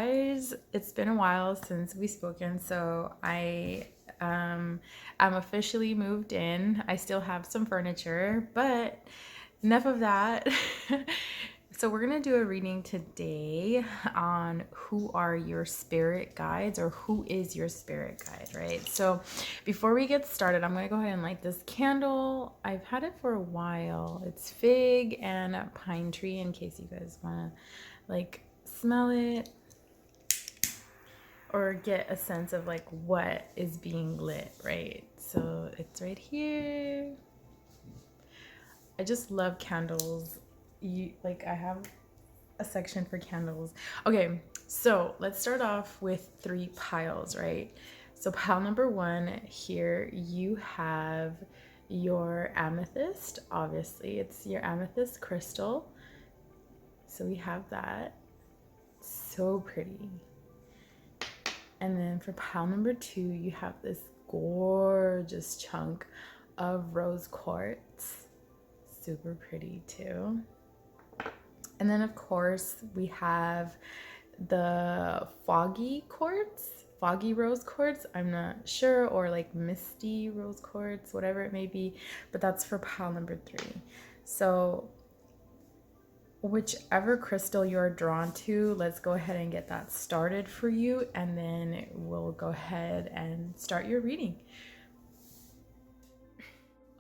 guys, it's been a while since we've spoken, so I'm officially moved in. I still have some furniture, but enough of that. So we're gonna do a reading today on who are your spirit guides, or who is your spirit guide, right? So before we get started, I'm gonna go ahead and light this candle. I've had it for a while. It's fig and a pine tree, in case you guys wanna like smell it or get a sense of like what is being lit, right? So it's right here. I just love candles. I have a section for candles. Okay, so let's start off with 3 piles, right? So pile number 1, here you have your amethyst. Obviously, it's your amethyst crystal. So we have that. So pretty. And then for pile number 2, you have this gorgeous chunk of rose quartz. Super pretty too. And then of course we have the foggy rose quartz. I'm not sure, or like misty rose quartz, whatever it may be, but that's for pile number 3. So whichever crystal you're drawn to, let's go ahead and get that started for you, and then we'll go ahead and start your reading.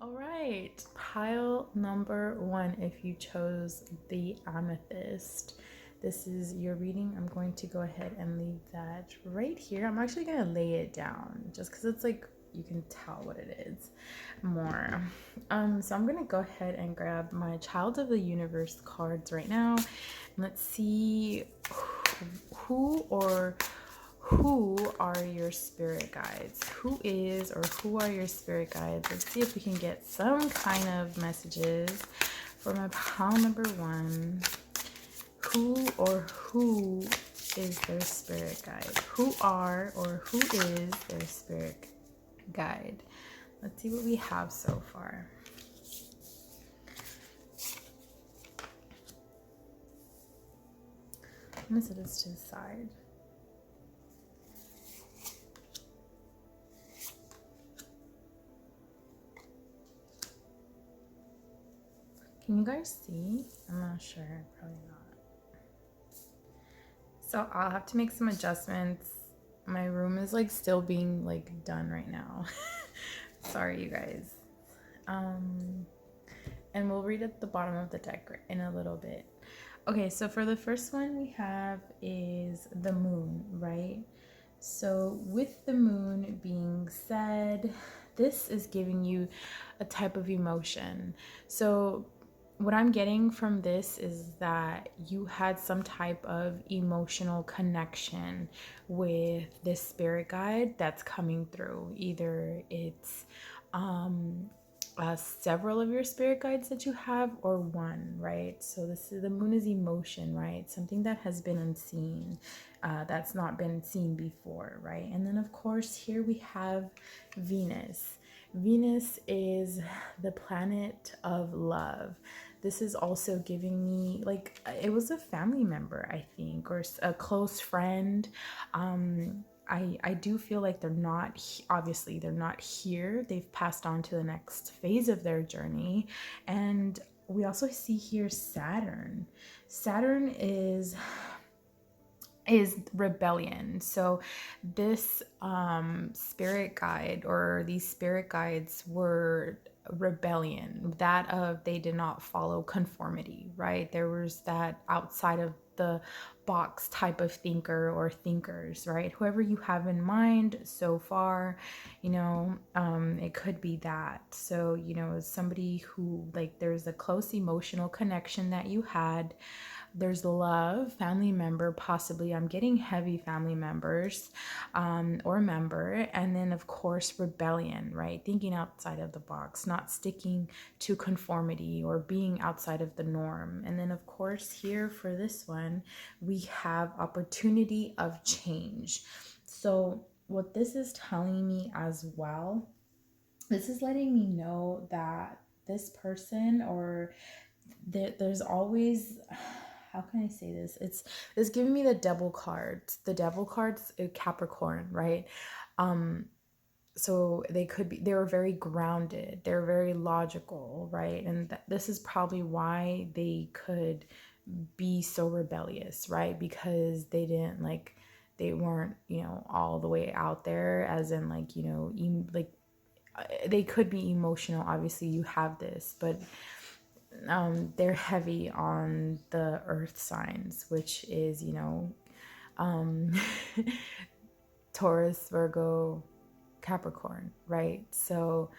All right, pile number 1, if you chose the amethyst, this is your reading. I'm going to go ahead and leave that right here. I'm actually going to lay it down just because it's like you can tell what it is more. So I'm going to go ahead and grab my Child of the Universe cards right now. And let's see who are your spirit guides? Who is or who are your spirit guides? Let's see if we can get some kind of messages for my pile number 1. Who is their spirit guide? Who are or who is their spirit guide? Let's see what we have so far. I'm gonna set this to the side. Can you guys see? I'm not sure, probably not. So I'll have to make some adjustments. My room is like still being like done right now. Sorry, you guys. And we'll read at the bottom of the deck in a little bit. Okay, so for the first one we have is the moon, right? So with the moon being said, this is giving you a type of emotion. So what I'm getting from this is that you had some type of emotional connection with this spirit guide that's coming through. Either it's several of your spirit guides that you have, or one, right? So this is, the moon is emotion, right? Something that has been unseen, that's not been seen before, right? And then of course here we have Venus. Venus is the planet of love. This is also giving me, like, it was a family member, I think, or a close friend. I do feel like they're not, obviously they're not here. They've passed on to the next phase of their journey. And we also see here Saturn. Saturn is rebellion. So this spirit guide, or these spirit guides, were rebellion, that of they did not follow conformity, right? There was that outside of the box type of thinker or thinkers, right? Whoever you have in mind so far, it could be that. So, somebody who, like, there's a close emotional connection that you had. There's love, family member, possibly. I'm getting heavy family members, or member. And then of course rebellion, right? Thinking outside of the box, not sticking to conformity or being outside of the norm. And then of course here for this one, we have opportunity of change. So what this is telling me as well, this is letting me know that this person, or there's always, how can I say this? It's giving me the devil cards. The devil cards, Capricorn, right? So they were very grounded. They're very logical, right? And this is probably why they could be so rebellious, right? Because they weren't, all the way out there, as in they could be emotional. Obviously you have this, but they're heavy on the earth signs, which is, um, Taurus, Virgo, Capricorn, right? So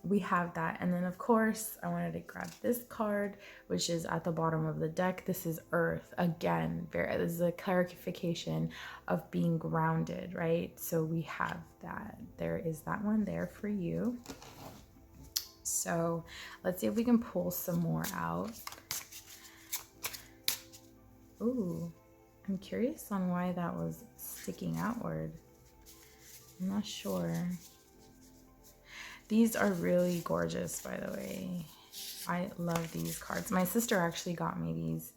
we have that. And then of course I wanted to grab this card, which is at the bottom of the deck. This is Earth. Again, this is a clarification of being grounded, right? So we have that. There is that one there for you. So let's see if we can pull some more out. Ooh, I'm curious on why that was sticking outward. I'm not sure. These are really gorgeous, by the way. I love these cards. My sister actually got me these.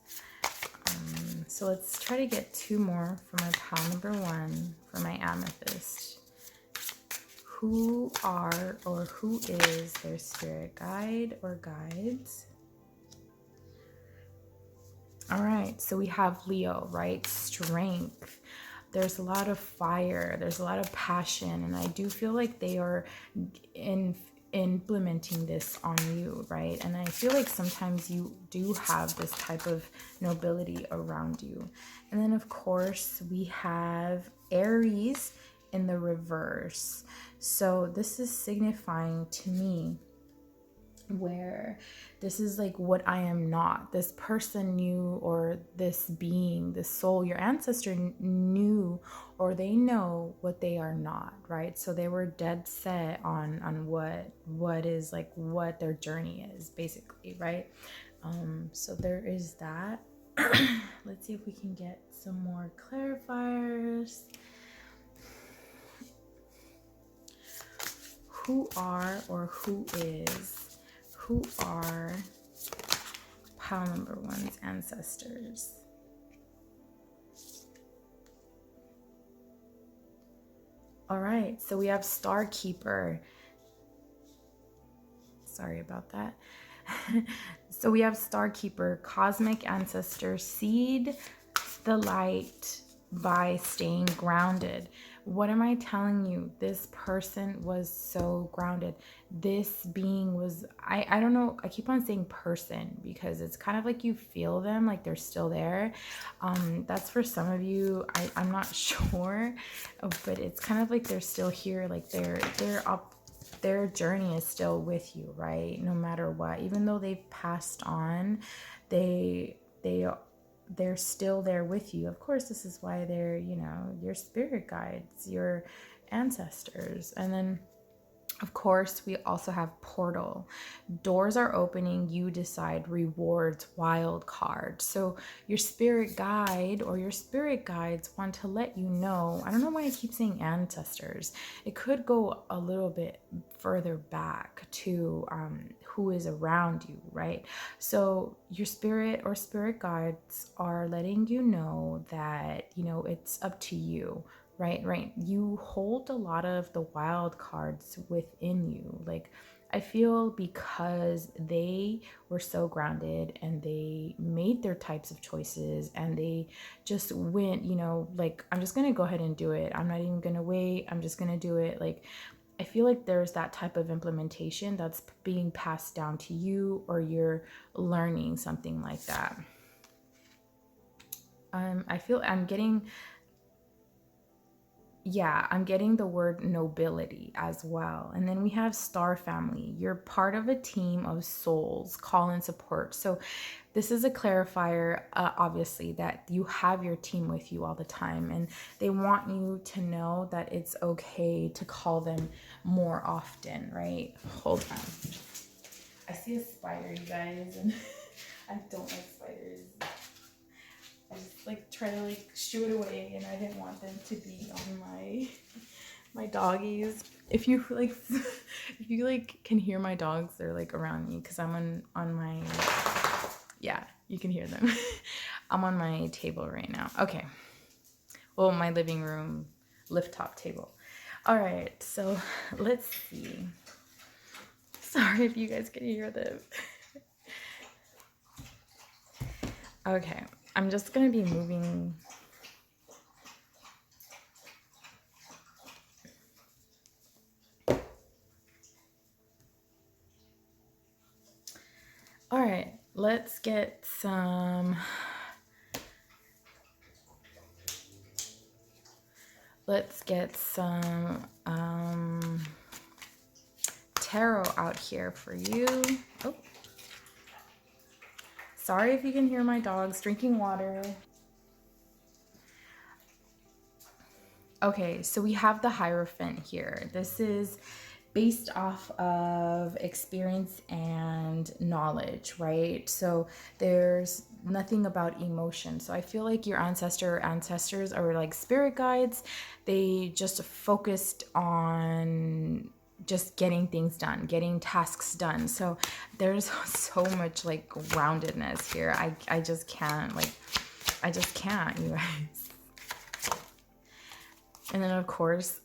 So let's try to get 2 more for my pile number 1 for my amethyst. Who are or who is their spirit guide or guides? All right, so we have Leo, right? Strength. There's a lot of fire. There's a lot of passion. And I do feel like they are implementing this on you, right? And I feel like sometimes you do have this type of nobility around you. And then, of course, we have Aries in the reverse. So this is signifying to me where this is like what I am not. This person knew, or this being, this soul, your ancestor knew, or they know what they are not, right? So they were dead set on what is like what their journey is, basically, right? So there is that. Let's see if we can get some more clarifiers. Who are or who are pile number 1's ancestors? All right, so we have Star Keeper. Sorry about that. So we have Star Keeper, cosmic ancestor, seed the light by staying grounded. What am I telling you? This person was so grounded. This being was, I don't know, I keep on saying person because it's kind of like you feel them, like they're still there. That's for some of you, I'm not sure, but it's kind of like they're still here, like they're up, their journey is still with you, right? No matter what, even though they've passed on, they're still there with you. Of course, this is why they're, your spirit guides, your ancestors. And then, of course, we also have portal. Doors are opening, you decide, rewards, wild card. So your spirit guide or your spirit guides want to let you know, I don't know why I keep saying ancestors. It could go a little bit further back to who is around you, right? So your spirit or spirit guides are letting you know that, it's up to you. Right. You hold a lot of the wild cards within you. Like, I feel because they were so grounded and they made their types of choices and they just went, like, I'm just going to go ahead and do it. I'm not even going to wait. I'm just going to do it. Like, I feel like there's that type of implementation that's being passed down to you, or you're learning something like that. I feel I'm getting the word nobility as well. And then we have star family. You're part of a team of souls, call and support. So this is a clarifier, obviously, that you have your team with you all the time. And they want you to know that it's okay to call them more often, right? Hold on. I see a spider, you guys, and I don't like spiders. I just try to shoo it away, and I didn't want them to be on my doggies. If you can hear my dogs, they're around me because I'm on my, yeah, You can hear them. I'm on my table right now. Okay. Well, my living room lift top table. All right, so let's see. Sorry if you guys can hear them. Okay, I'm just gonna be moving. All right, let's get some. Let's get some tarot out here for you. Oh, sorry if you can hear my dogs drinking water. Okay, so we have the Hierophant here. This is based off of experience and knowledge, right? So there's nothing about emotion. So I feel like your ancestors are like spirit guides. They just focused on just getting things done, getting tasks done. So there's so much like groundedness here. I just can't, you guys. And then of course,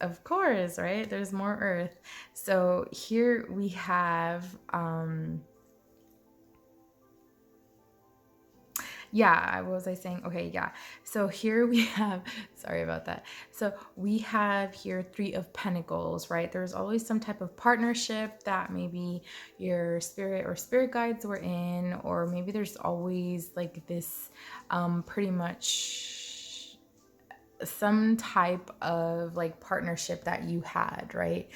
right? There's more earth. So here we have, yeah, what was I saying? Okay, yeah. So here we have, sorry about that. So we have here 3 of Pentacles, right? There's always some type of partnership that maybe your spirit or spirit guides were in, or maybe there's always like this pretty much some type of like partnership that you had, right?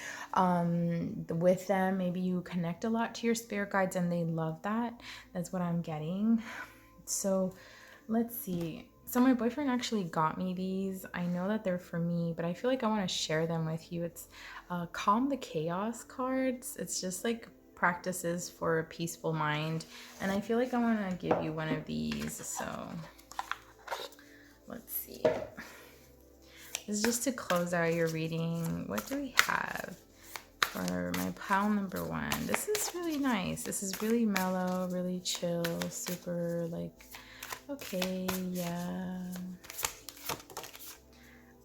With them, maybe you connect a lot to your spirit guides and they love that. That's what I'm getting. So let's see. So my boyfriend actually got me these. I know that they're for me, but I feel like I want to share them with you. It's Calm the Chaos cards. It's just like practices for a peaceful mind. And I feel like I want to give you one of these. So let's see. This is just to close out your reading. What do we have for my pile number 1? This is really nice. This is really mellow, really chill, super like, okay, yeah.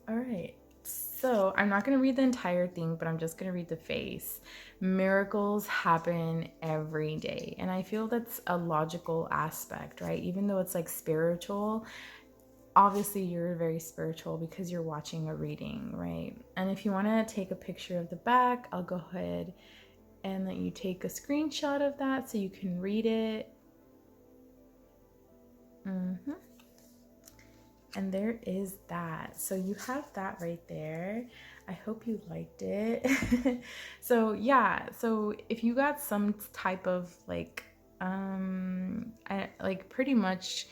All right. So I'm not going to read the entire thing, but I'm just going to read the face. Miracles happen every day. And I feel that's a logical aspect, right? Even though it's like spiritual, obviously you're very spiritual because you're watching a reading, right? And if you want to take a picture of the back, I'll go ahead and let you take a screenshot of that so you can read it. And there is that. So you have that right there. I hope you liked it. So yeah, so if you got some type of like pretty much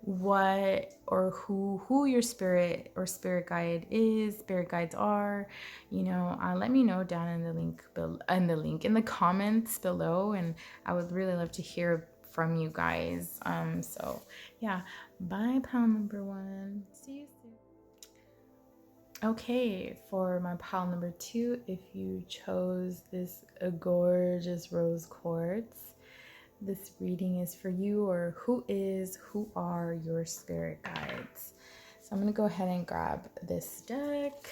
what or who your spirit or spirit guide is, spirit guides are, you know, let me know down in the comments below, and I would really love to hear from you guys. So yeah, bye pile number 1. See you soon. Okay, for my pile number 2, if you chose this gorgeous rose quartz, this reading is for you, or who are your spirit guides. So I'm gonna go ahead and grab this deck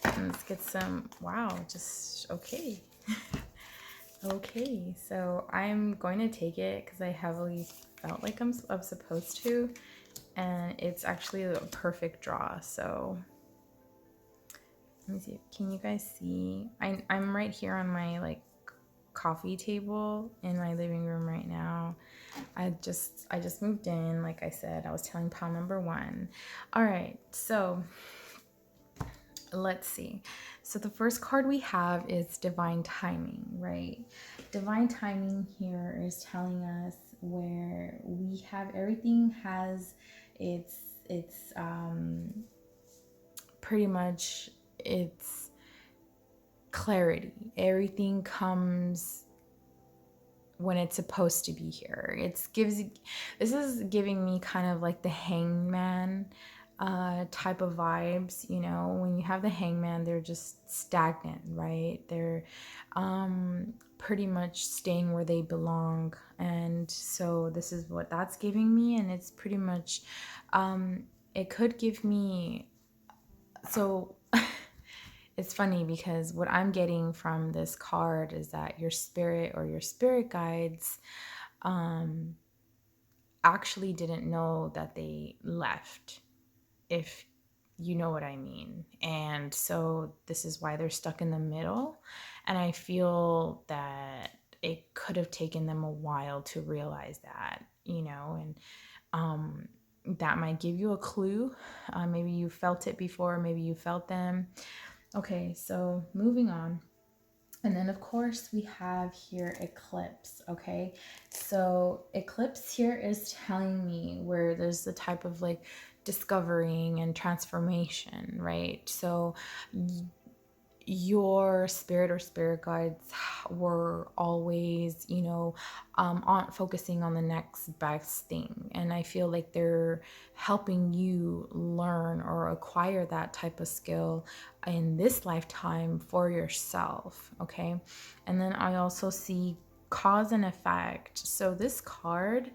and let's get some, wow, just okay. Okay, so I'm going to take it because I heavily felt like I'm supposed to, and it's actually a perfect draw. So let me see, can you guys see? I'm right here on my like coffee table in my living room right now. I just moved in, like I said. I was telling pile number 1. All right, so let's see. So the first card we have is divine timing, right? Divine timing here is telling us where we have everything has its pretty much its clarity. Everything comes when it's supposed to be here. This is giving me kind of like the hangman type of vibes. You know, when you have the Hangman, they're just stagnant, right? They're pretty much staying where they belong. And so this is what that's giving me. And it's pretty much, it could give me, so it's funny because what I'm getting from this card is that your spirit or your spirit guides actually didn't know that they left, if you know what I mean. And so this is why they're stuck in the middle. And I feel that it could have taken them a while to realize that, you know, and that might give you a clue. Maybe you felt it before, maybe you felt them. Okay, so moving on. And then of course we have here eclipse. Okay, so eclipse here is telling me where there's the type of like discovering and transformation, right? So your spirit or spirit guides were always, you know, on focusing on the next best thing. And I feel like they're helping you learn or acquire that type of skill in this lifetime for yourself. Okay. And then I also see cause and effect. So this card,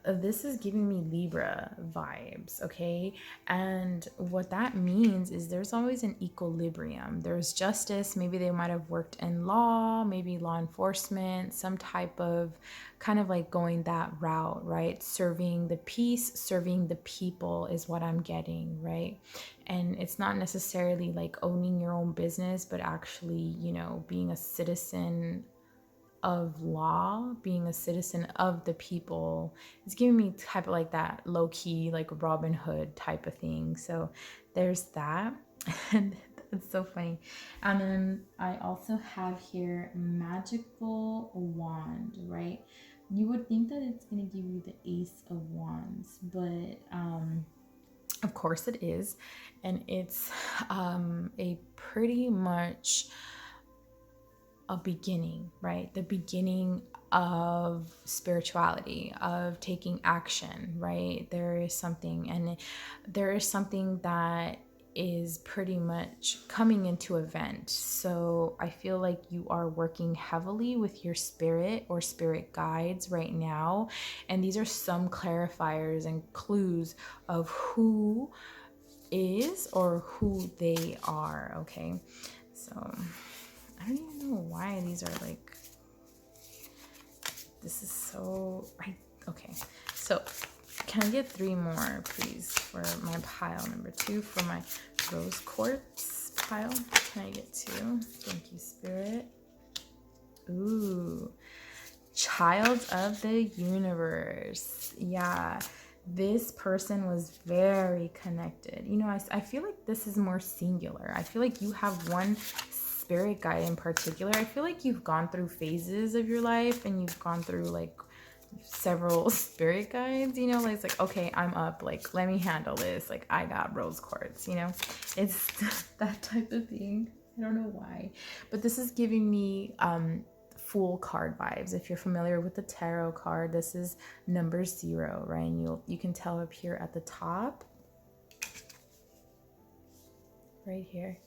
this is giving me Libra vibes, okay? And what that means is there's always an equilibrium. There's justice. Maybe they might have worked in law, maybe law enforcement, some type of kind of like going that route, right? Serving the peace, serving the people is what I'm getting, right? And it's not necessarily like owning your own business, but actually, you know, being a citizen of law, being a citizen of the people. It's giving me type of like that low-key like Robin Hood type of thing. So there's that. And it's so funny. And then I also have here magical wand, right? You would think that it's going to give you the Ace of Wands, but of course it is. And it's a pretty much a beginning, right? The beginning of spirituality, of taking action, right? There is something, and there is something that is pretty much coming into event. So I feel like you are working heavily with your spirit or spirit guides right now. And these are some clarifiers and clues of who is or who they are, okay? So I don't even know why these are like, this is so, okay. So can I get 3 more, please, for my pile number 2 for my rose quartz pile? Can I get 2? Thank you, Spirit. Ooh, child of the universe. Yeah, this person was very connected. You know, I feel like this is more singular. I feel like you have one spirit guide in particular. I feel like you've gone through phases of your life and you've gone through like several spirit guides, you know, like it's like, okay, I'm up, like let me handle this, like I got rose quartz, you know, it's that type of thing. I don't know why, but this is giving me Fool card vibes. If you're familiar with the tarot card, this is number 0, right? And you can tell up here at the top, right here.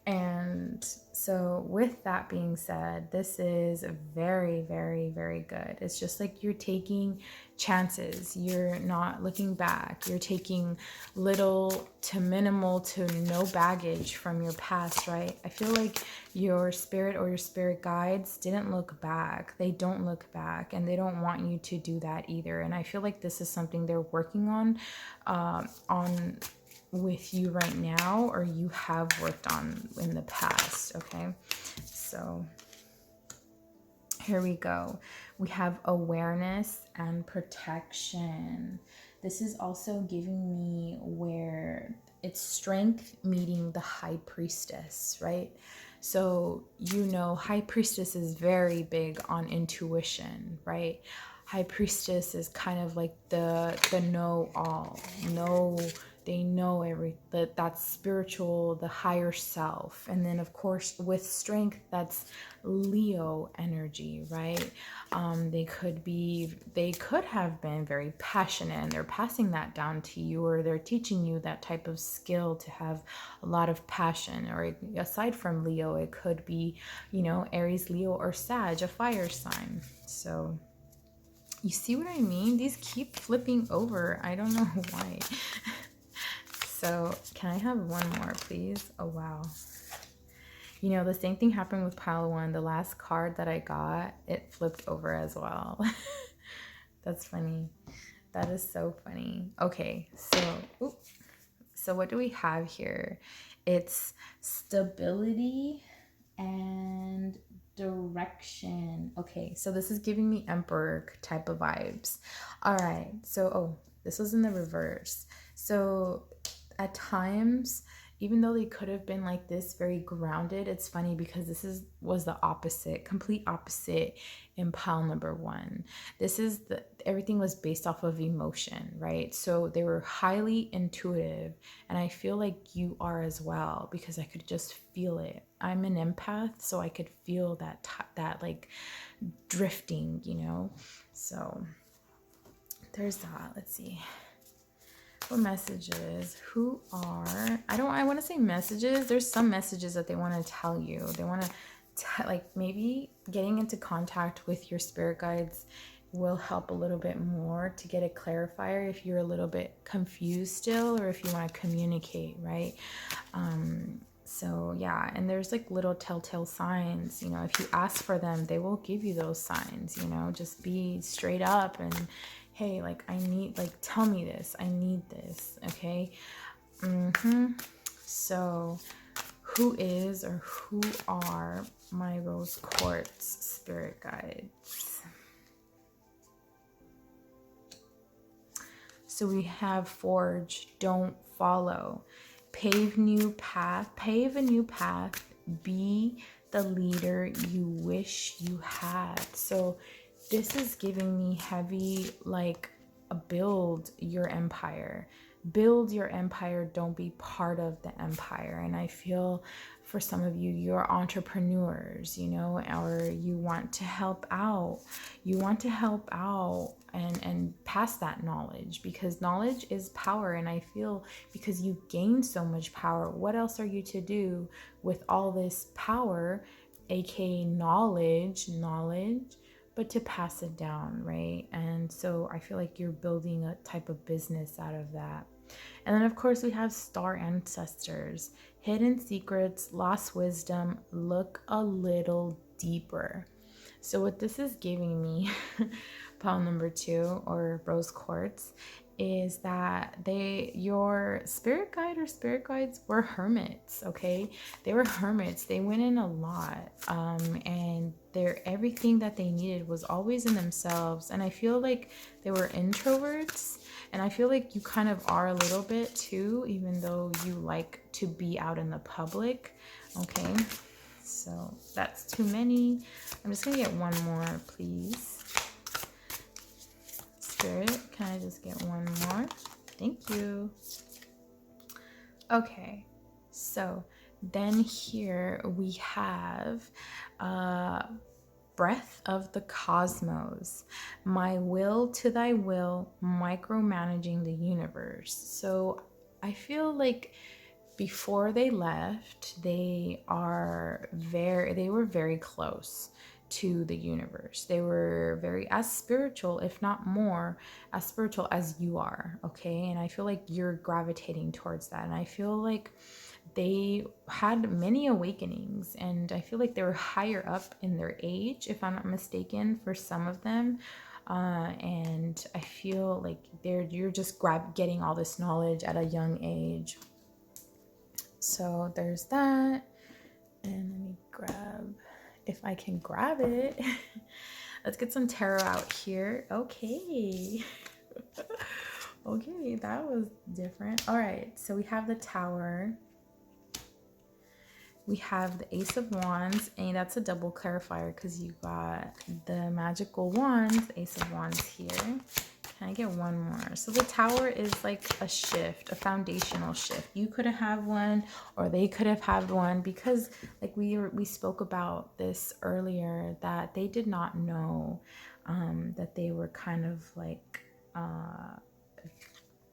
And so with that being said, this is very, very, very good. It's just like you're taking chances. You're not looking back. You're taking little to minimal to no baggage from your past, right? I feel like your spirit or your spirit guides didn't look back. They don't look back, and they don't want you to do that either. And I feel like this is something they're working on with you right now, or you have worked on in the past, okay? So here we go. We have awareness and protection. This is also giving me where it's strength meeting the high priestess, right? So, you know, high priestess is very big on intuition, right? High priestess is kind of like the know-all, know They know that's spiritual, the higher self. And then of course with strength, that's Leo energy, right? They could have been very passionate, and they're passing that down to you, or they're teaching you that type of skill to have a lot of passion. Or aside from Leo, it could be, Aries, Leo, or Sag, a fire sign. So you see what I mean? These keep flipping over. I don't know why. So can I have one more, please? Oh, wow. The same thing happened with pile one. The last card that I got, it flipped over as well. That's funny. That is so funny. Okay, so what do we have here? It's stability and direction. Okay, so this is giving me Emperor type of vibes. All right, so this was in the reverse. So at times, even though they could have been like this, very grounded, it's funny because was the opposite, complete opposite in pile number one. Everything was based off of emotion, right? So they were highly intuitive, and I feel like you are as well, because I could just feel it. I'm an empath, so I could feel that like drifting, So there's that. Let's see. What messages? I want to say messages. There's some messages that they want to tell you. They want to like maybe getting into contact with your spirit guides will help a little bit more to get a clarifier if you're a little bit confused still, or if you want to communicate, right? So yeah, and there's like little telltale signs, if you ask for them, they will give you those signs, just be straight up and, hey, like, tell me this, I need this, okay? So who is or who are my rose quartz spirit guides? So we have forge, don't follow, pave a new path, be the leader you wish you had. So this is giving me heavy, like, build your empire. Don't be part of the empire. And I feel for some of you, you're entrepreneurs, or you want to help out. And pass that knowledge, because knowledge is power. And I feel because you gain so much power, what else are you to do with all this power, aka knowledge, but to pass it down, right? And so I feel like you're building a type of business out of that. And then of course we have star ancestors, hidden secrets, lost wisdom, look a little deeper. So what this is giving me, pile number 2 or rose quartz, is that your spirit guide or spirit guides were hermits, okay? They were hermits. They went in a lot, and everything that they needed was always in themselves. And I feel like they were introverts, and I feel like you kind of are a little bit too, even though you like to be out in the public, okay? So that's too many. I'm just gonna get one more, please. Spirit, can I just get one more? Thank you. Okay, so then here we have breath of the cosmos, my will to thy will, micromanaging the universe. So I feel like before they left, they were very close to the universe. They were very as spiritual, if not more as spiritual as you are, okay? And I feel like you're gravitating towards that. And I feel like they had many awakenings, and I feel like they were higher up in their age, if I'm not mistaken, for some of them. And I feel like you're just getting all this knowledge at a young age. So there's that. And let me grab, if I can grab it. Let's get some tarot out here. Okay. Okay, that was different. All right, so we have the Tower. We have the Ace of Wands, and that's a double clarifier because you got the magical wands, Ace of Wands here. Can I get one more? So the Tower is like a shift, a foundational shift. You could have one, or they could have had one, because like we spoke about this earlier, that they did not know that they were kind of like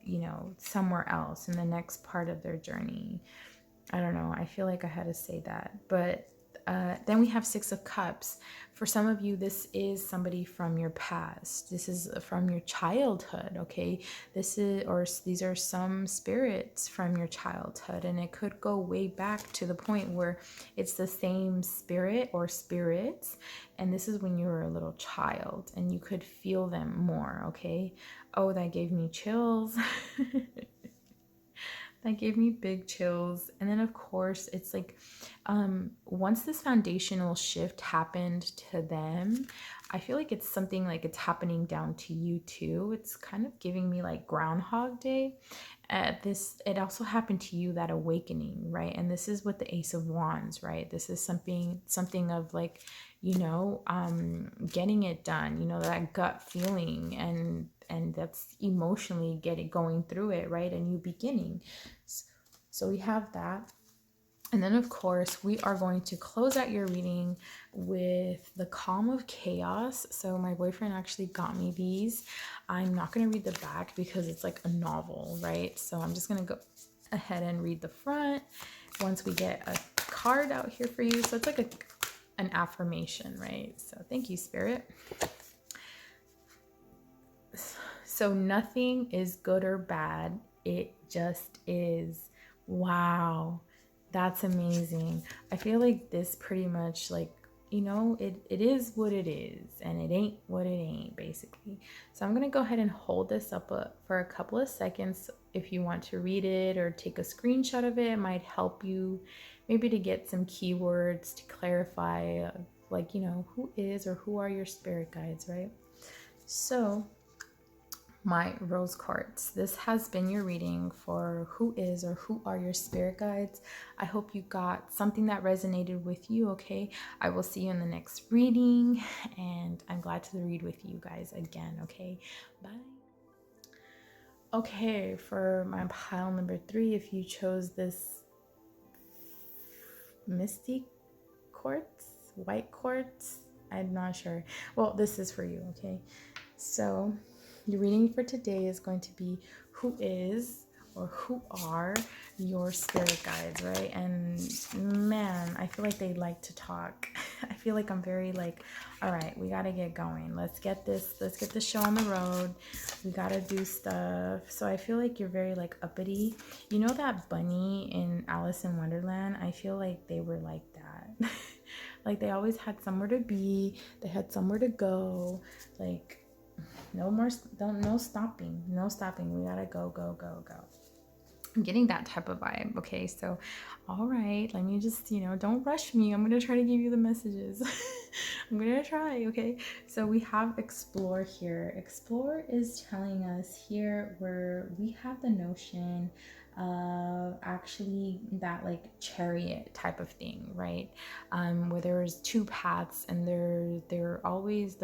you know, somewhere else in the next part of their journey. I don't know. I feel like I had to say that. But then we have Six of Cups. For some of you, this is somebody from your past. This is from your childhood, okay? These are some spirits from your childhood, and it could go way back to the point where it's the same spirit or spirits, and this is when you were a little child, and you could feel them more, okay? Oh, that gave me chills. That gave me big chills. And then of course it's like once this foundational shift happened to them, I feel like it's something like it's happening down to you too. It's kind of giving me like Groundhog Day. It also happened to you, that awakening, right? And this is with the Ace of Wands, right? This is something of like, you know, getting it done, you know, that gut feeling, and that's emotionally going through it, right? A new beginning. So we have that. And then, of course, we are going to close out your reading with the Calm of Chaos. So my boyfriend actually got me these. I'm not going to read the back because it's like a novel, right? So I'm just going to go ahead and read the front once we get a card out here for you. So it's like an affirmation, right? So thank you, Spirit. So nothing is good or bad. It just is. Wow. That's amazing. I feel like this pretty much like, you know, it is what it is, and it ain't what it ain't, basically. So I'm going to go ahead and hold this up for a couple of seconds. If you want to read it or take a screenshot of it, it might help you maybe to get some keywords to clarify, like, you know, who is or who are your spirit guides, right? So my rose quartz, this has been your reading for who is or who are your spirit guides. I hope you got something that resonated with you, okay? I will see you in the next reading, and I'm glad to read with you guys again, okay? Bye. Okay, for my pile number 3, if you chose this misty quartz, white quartz, I'm not sure. Well, this is for you, okay? So your reading for today is going to be who is or who are your spirit guides, right? And man, I feel like they like to talk. I feel like I'm very like, all right, we got to get going. Let's get this show on the road. We got to do stuff. So I feel like you're very like uppity. You know that bunny in Alice in Wonderland? I feel like they were like that. Like they always had somewhere to be. They had somewhere to go. Like, no stopping. We gotta go. I'm getting that type of vibe. Okay, so all right, let me just, you know, don't rush me. I'm gonna try to give you the messages. I'm gonna try. Okay, so we have explore here. Explore is telling us here where we have the notion of actually that like chariot type of thing, right? Where there's two paths, and they're always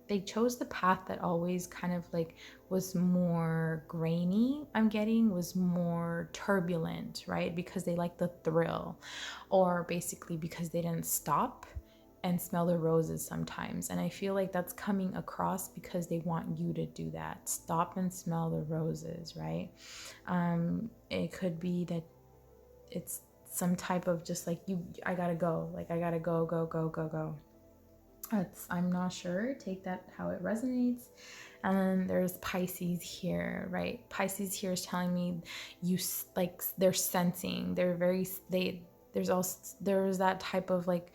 they chose the path that always kind of like was more grainy, was more turbulent, right? Because they like the thrill, or basically because they didn't stop and smell the roses sometimes. And I feel like that's coming across because they want you to do that. Stop and smell the roses, right? It could be that it's some type of just like I gotta go. Like I gotta go. I'm not sure. Take that how it resonates. And then there's Pisces here, right? Pisces here is telling me you like they're sensing. There's that type of like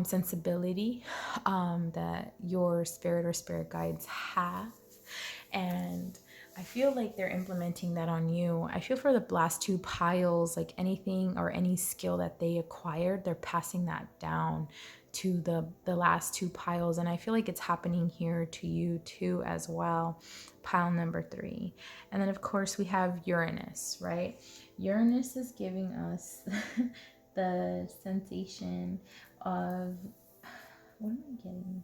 sensibility that your spirit or spirit guides have, and I feel like they're implementing that on you. I feel for the last two piles, like anything or any skill that they acquired, they're passing that down to the last two piles. And I feel like it's happening here to you too as well. Pile number 3. And then of course we have Uranus, right? Uranus is giving us the sensation of, what am I getting?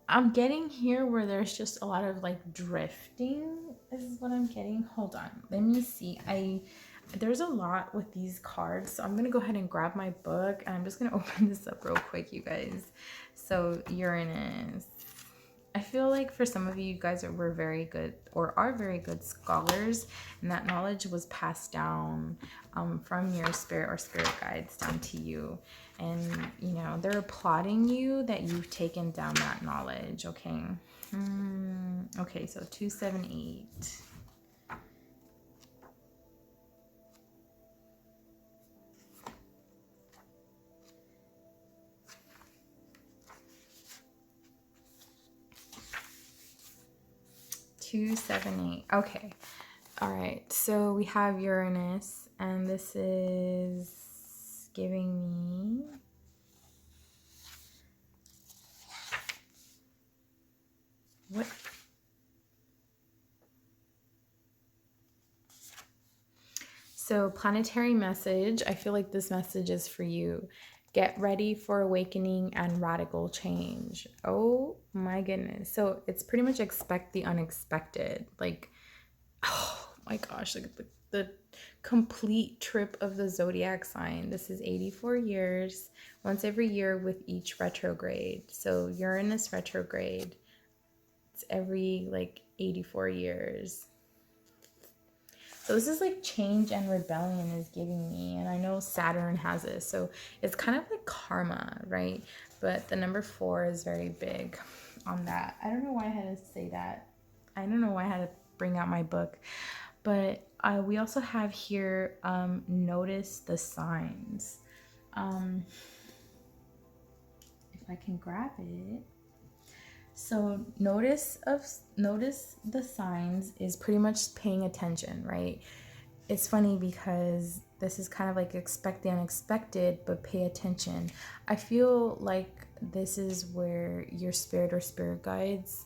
I'm getting here where there's just a lot of like drifting is what I'm getting. Hold on, let me see. There's a lot with these cards, so I'm gonna go ahead and grab my book and I'm just gonna open this up real quick, you guys. So Uranus, I feel like for some of you, you guys were very good or are very good scholars, and that knowledge was passed down from your spirit or spirit guides down to you. And, you know, they're applauding you that you've taken down that knowledge, okay? Okay, so 278. 278. Okay. All right. So we have Uranus, and this is giving me what? So planetary message. I feel like this message is for you. Get ready for awakening and radical change. Oh my goodness. So it's pretty much expect the unexpected. Like, oh my gosh, like the complete trip of the zodiac sign. This is 84 years, once every year with each retrograde. So Uranus retrograde, it's every like 84 years. So this is like change and rebellion is giving me, and I know Saturn has this, so it's kind of like karma, right? But the number 4 is very big on that. I don't know why I had to say that. I don't know why I had to bring out my book, but we also have here notice the signs. If I can grab it. So notice the signs is pretty much paying attention, right? It's funny because this is kind of like expect the unexpected, but pay attention. I feel like this is where your spirit or spirit guides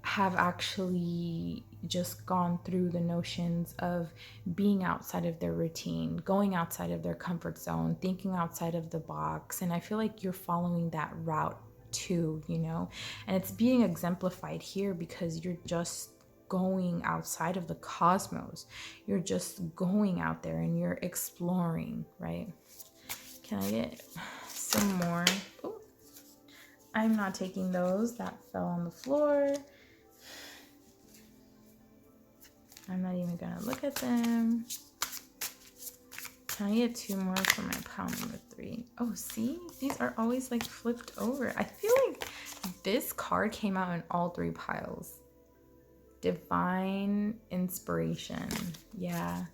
have actually just gone through the notions of being outside of their routine, going outside of their comfort zone, thinking outside of the box. And I feel like you're following that route too, you know, and it's being exemplified here because you're just going outside of the cosmos. You're just going out there and you're exploring, right? Can I get some more? Ooh, I'm not taking those. That fell on the floor. I'm not even gonna look at them. Can I get 2 more for my pile number 3? Oh, see? These are always like flipped over. I feel like this card came out in all 3 piles. Divine inspiration. Yeah.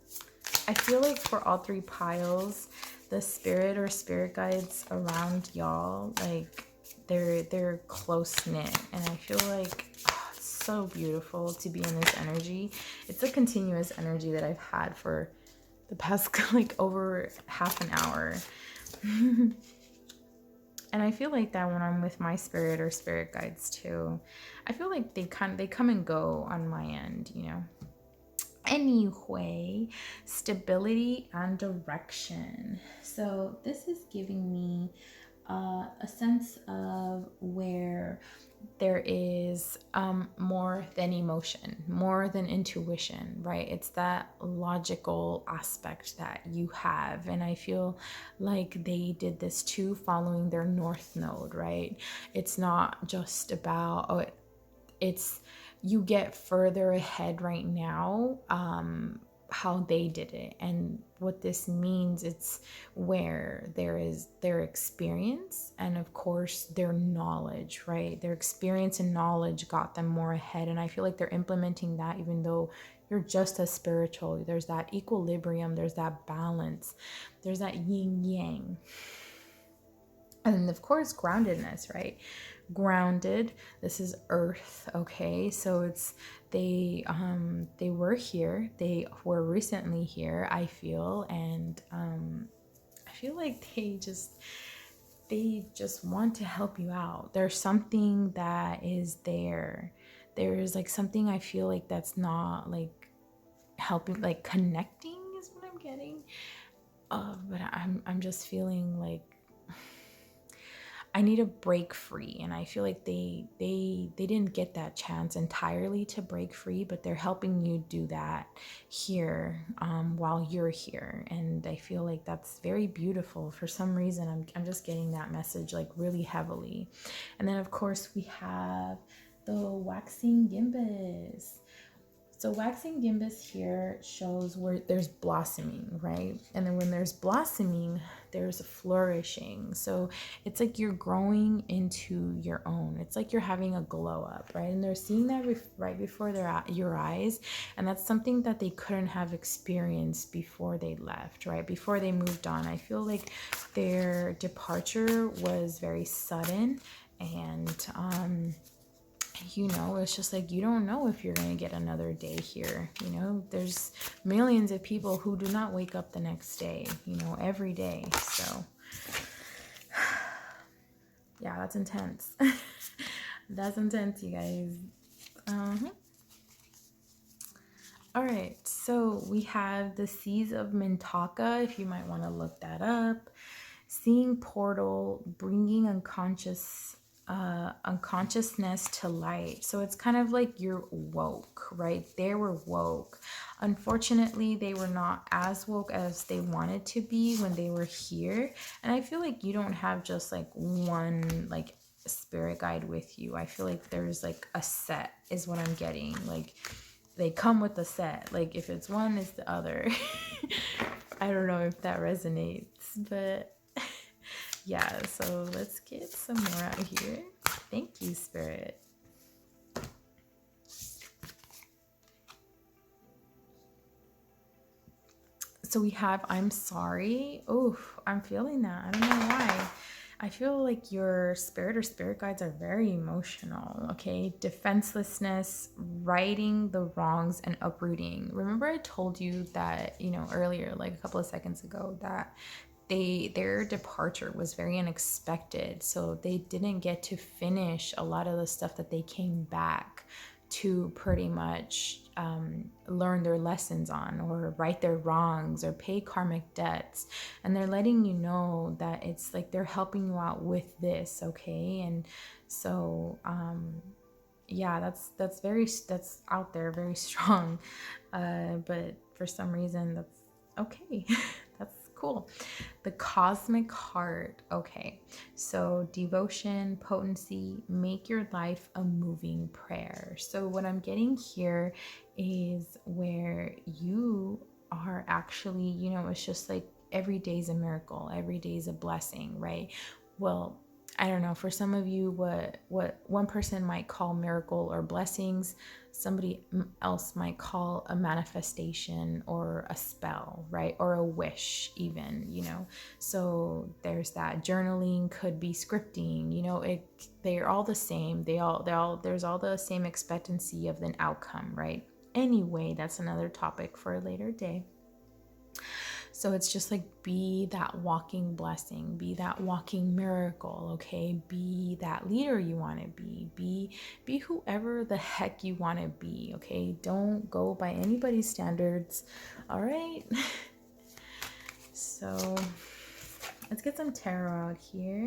I feel like for all 3 piles, the spirit or spirit guides around y'all, like they're close knit, and I feel like it's so beautiful to be in this energy. It's a continuous energy that I've had for the past like over half an hour. And I feel like that when I'm with my spirit or spirit guides too. I feel like they come and go on my end, you know. Anyway, stability and direction. So this is giving me a sense of where there is more than emotion, more than intuition, right? It's that logical aspect that you have. And I feel like they did this too, following their north node, right? It's not just about, it's you get further ahead right now, how they did it. And what this means, it's where there is their experience and of course their knowledge, right? Their experience and knowledge got them more ahead, and I feel like they're implementing that even though you're just as spiritual. There's that equilibrium, there's that balance, there's that yin yang, and of course groundedness, right? Grounded, this is earth, okay? So it's they were here, they were recently here, I feel, and I feel like they just want to help you out. There's something that is there's like something I feel like that's not like helping, like connecting is what I'm getting, but I'm just feeling like I need to break free. And I feel like they didn't get that chance entirely to break free, but they're helping you do that here, while you're here. And I feel like that's very beautiful. For some reason, I'm just getting that message like really heavily. And then of course we have the waxing gimbus. So waxing gimbus here shows where there's blossoming, right? And then when there's blossoming, there's flourishing. So it's like you're growing into your own. It's like you're having a glow up, right? And they're seeing that right before your eyes. And that's something that they couldn't have experienced before they left, right? Before they moved on. I feel like their departure was very sudden, and it's just like, you don't know if you're going to get another day here. There's millions of people who do not wake up the next day, every day. So yeah, that's intense. That's intense, you guys. All right, so we have the Seas of Mintaka, if you might want to look that up. Seeing portal, bringing unconsciousness to light. So it's kind of like you're woke, right? They were woke. Unfortunately, they were not as woke as they wanted to be when they were here. And I feel like you don't have just like one like spirit guide with you. I feel like there's like a set is what I'm getting. Like they come with a set. Like if it's one, it's the other. I don't know if that resonates, but yeah, so let's get some more out here. Thank you, Spirit. So we have I'm sorry. Oh, I'm feeling that. I don't know why. I feel like your spirit or spirit guides are very emotional, okay? Defenselessness, righting the wrongs, and uprooting. Remember I told you that, earlier, like a couple of seconds ago, that their departure was very unexpected. So they didn't get to finish a lot of the stuff that they came back to pretty much learn their lessons on, or right their wrongs, or pay karmic debts. And they're letting you know that it's like they're helping you out with this, okay? And so yeah, that's out there, very strong, but for some reason that's okay. That's cool. The cosmic heart. Okay, so devotion, potency, make your life a moving prayer. So what I'm getting here is where you are actually, it's just like every day's a miracle, every day's a blessing, right? Well, I don't know, for some of you, what one person might call miracle or blessings, somebody else might call a manifestation or a spell, right? Or a wish even, So there's that. Journaling could be scripting, they're all the same. There's all the same expectancy of an outcome, right? Anyway, that's another topic for a later day. So it's just like, be that walking blessing, be that walking miracle, okay? Be that leader you want to be whoever the heck you want to be, okay? Don't go by anybody's standards, all right? So let's get some tarot out here.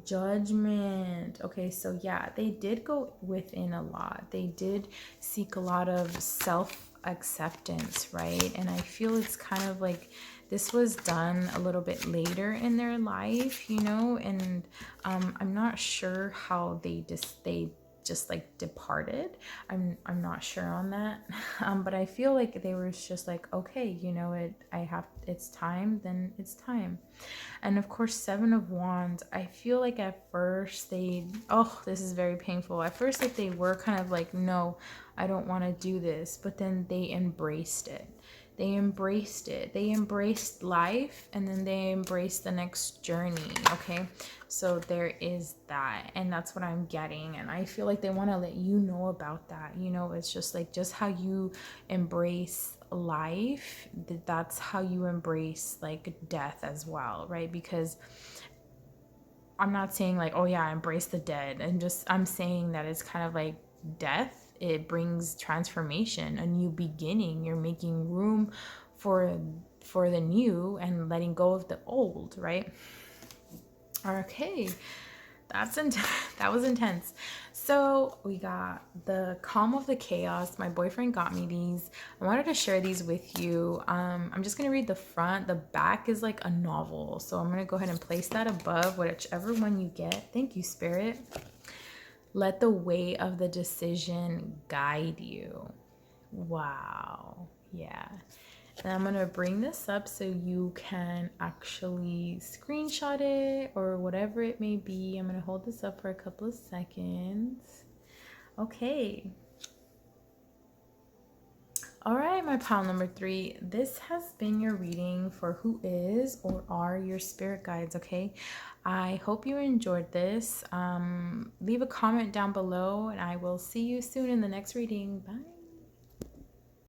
Judgment. Okay, so yeah, they did go within a lot. They did seek a lot of self-acceptance, right? And I feel it's kind of like this was done a little bit later in their life, and I'm not sure how they just like departed. I'm not sure on that. But I feel like they were just like, okay, it's time, then it's time. And of course, Seven of Wands, I feel like at first this is very painful. At first, like they were kind of like, no, I don't want to do this. But then they embraced it. They embraced life, and then they embraced the next journey, okay? So there is that, and that's what I'm getting. And I feel like they want to let you know about that. It's just like, just how you embrace life, that's how you embrace like death as well, right? Because I'm not saying like, oh yeah, embrace the dead. I'm saying that it's kind of like death. It brings transformation, a new beginning. You're making room for the new and letting go of the old, right? Okay. that was intense. So we got the calm of the chaos. My boyfriend got me these. I wanted to share these with you. I'm just gonna read the front. The back is like a novel, so I'm gonna go ahead and place that above whichever one you get. Thank you, Spirit. Let the way of the decision guide you. Wow. Yeah. And I'm going to bring this up so you can actually screenshot it or whatever it may be. I'm going to hold this up for a couple of seconds. Okay. All right, my pile number 3. This has been your reading for who is or are your spirit guides, okay? I hope you enjoyed this. Leave a comment down below and I will see you soon in the next reading. Bye.